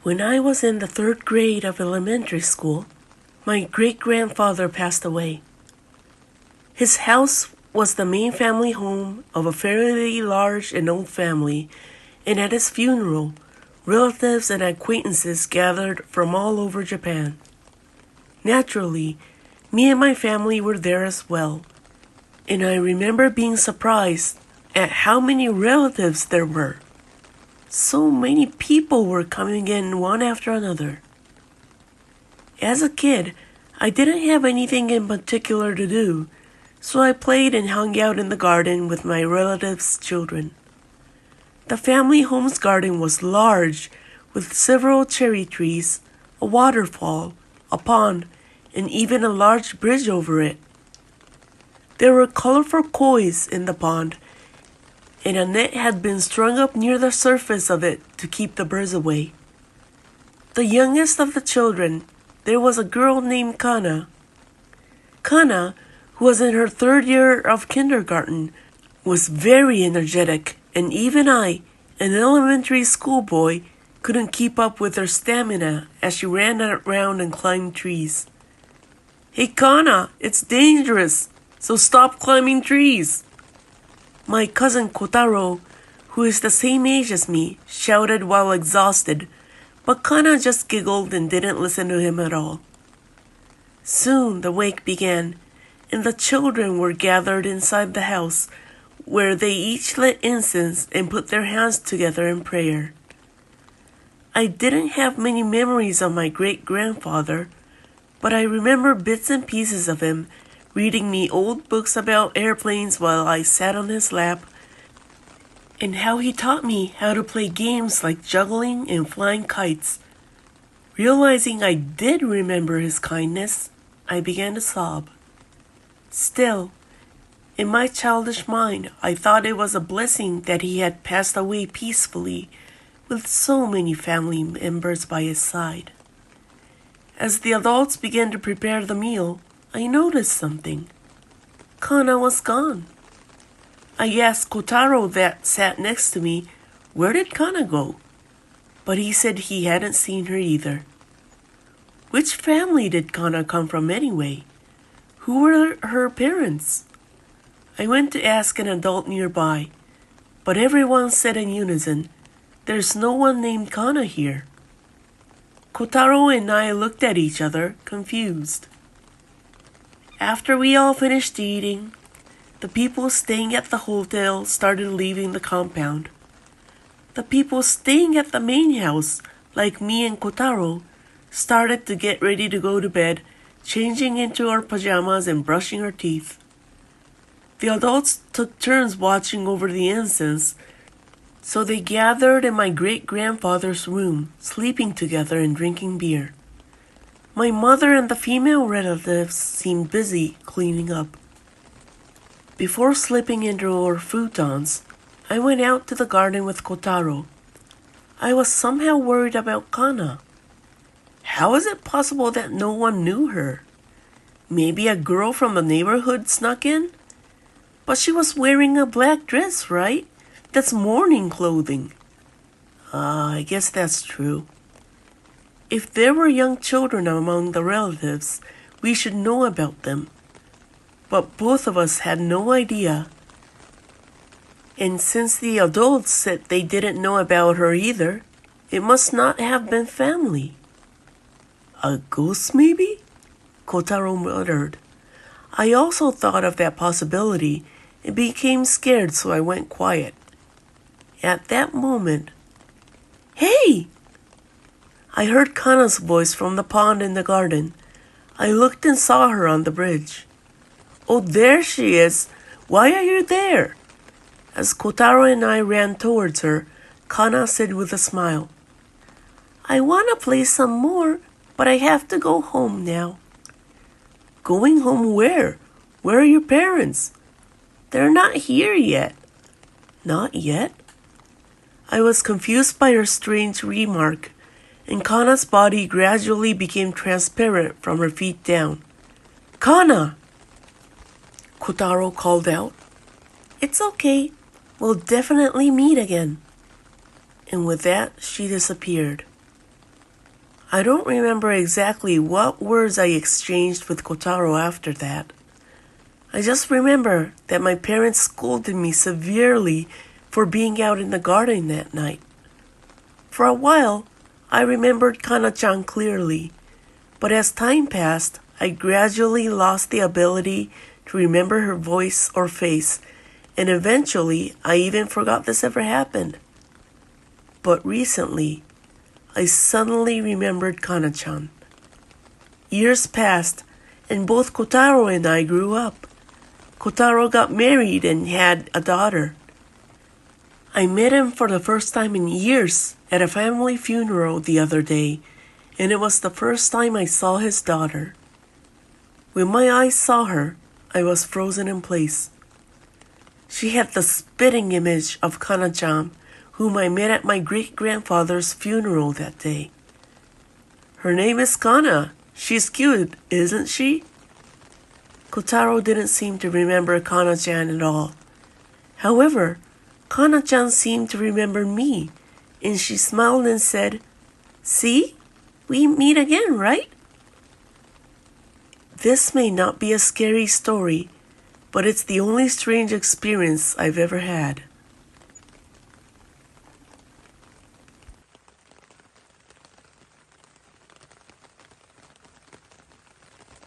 When I was in the third grade of elementary school, my great-grandfather passed away. His house was the main family home of a fairly large and old family, and at his funeral, relatives and acquaintances gathered from all over Japan. Naturally, me and my family were there as well, and I remember being surprised at how many relatives there were. So many people were coming in one after another. As a kid, I didn't have anything in particular to do, so I played and hung out in the garden with my relatives' children. The family home's garden was large, with several cherry trees, a waterfall, a pond, and even a large bridge over it. There were colorful kois in the pond, and a net had been strung up near the surface of it to keep the birds away. The youngest of the children, there was a girl named Kana. Kana, who was in her third year of kindergarten, was very energetic, and even I, an elementary school boy, couldn't keep up with her stamina as she ran around and climbed trees. "Hey Kana, it's dangerous, so stop climbing trees!" My cousin Kotaro, who is the same age as me, shouted while exhausted, but Kana just giggled and didn't listen to him at all. Soon the wake began, and the children were gathered inside the house, where they each lit incense and put their hands together in prayer. I didn't have many memories of my great-grandfather, but I remember bits and pieces of him, reading me old books about airplanes while I sat on his lap, and how he taught me how to play games like juggling and flying kites. Realizing I did remember his kindness, I began to sob. Still, in my childish mind, I thought it was a blessing that he had passed away peacefully, with so many family members by his side. As the adults began to prepare the meal, I noticed something. Kana was gone. I asked Kotaro that sat next to me, where did Kana go? But he said he hadn't seen her either. Which family did Kana come from anyway? Who were her parents? I went to ask an adult nearby, but everyone said in unison, "There's no one named Kana here." Kotaro and I looked at each other, confused. After we all finished eating, the people staying at the hotel started leaving the compound. The people staying at the main house, like me and Kotaro, started to get ready to go to bed, changing into our pajamas and brushing our teeth. The adults took turns watching over the incense, so they gathered in my great-grandfather's room, sleeping together and drinking beer. My mother and the female relatives seemed busy cleaning up. Before slipping into our futons, I went out to the garden with Kotaro. I was somehow worried about Kana. How is it possible that no one knew her? Maybe a girl from the neighborhood snuck in? But she was wearing a black dress, right? That's mourning clothing. I guess that's true. If there were young children among the relatives, we should know about them. But both of us had no idea. And since the adults said they didn't know about her either, it must not have been family. A ghost, maybe? Kotaro muttered. I also thought of that possibility and became scared, so I went quiet. At that moment, "Hey!" I heard Kana's voice from the pond in the garden. I looked and saw her on the bridge. "Oh, there she is! Why are you there?" As Kotaro and I ran towards her, Kana said with a smile, "I want to play some more, but I have to go home now." "Going home where? Where are your parents?" "They're not here yet." "Not yet?" I was confused by her strange remark, and Kana's body gradually became transparent from her feet down. "Kana!" Kotaro called out. "It's okay. We'll definitely meet again." And with that, she disappeared. I don't remember exactly what words I exchanged with Kotaro after that. I just remember that my parents scolded me severely for being out in the garden that night. For a while, I remembered Kana-chan clearly, but as time passed, I gradually lost the ability to remember her voice or face, and eventually I even forgot this ever happened. But recently, I suddenly remembered Kana-chan. Years passed, and both Kotaro and I grew up. Kotaro got married and had a daughter. I met him for the first time in years at a family funeral the other day, and it was the first time I saw his daughter. When my eyes saw her, I was frozen in place. She had the spitting image of Kana-chan, whom I met at my great-grandfather's funeral that day. Her name is Kana. She's cute, isn't she? Kotaro didn't seem to remember Kana-chan at all. However, Kana-chan seemed to remember me, and she smiled and said, "See? We meet again, right?" This may not be a scary story, but it's the only strange experience I've ever had.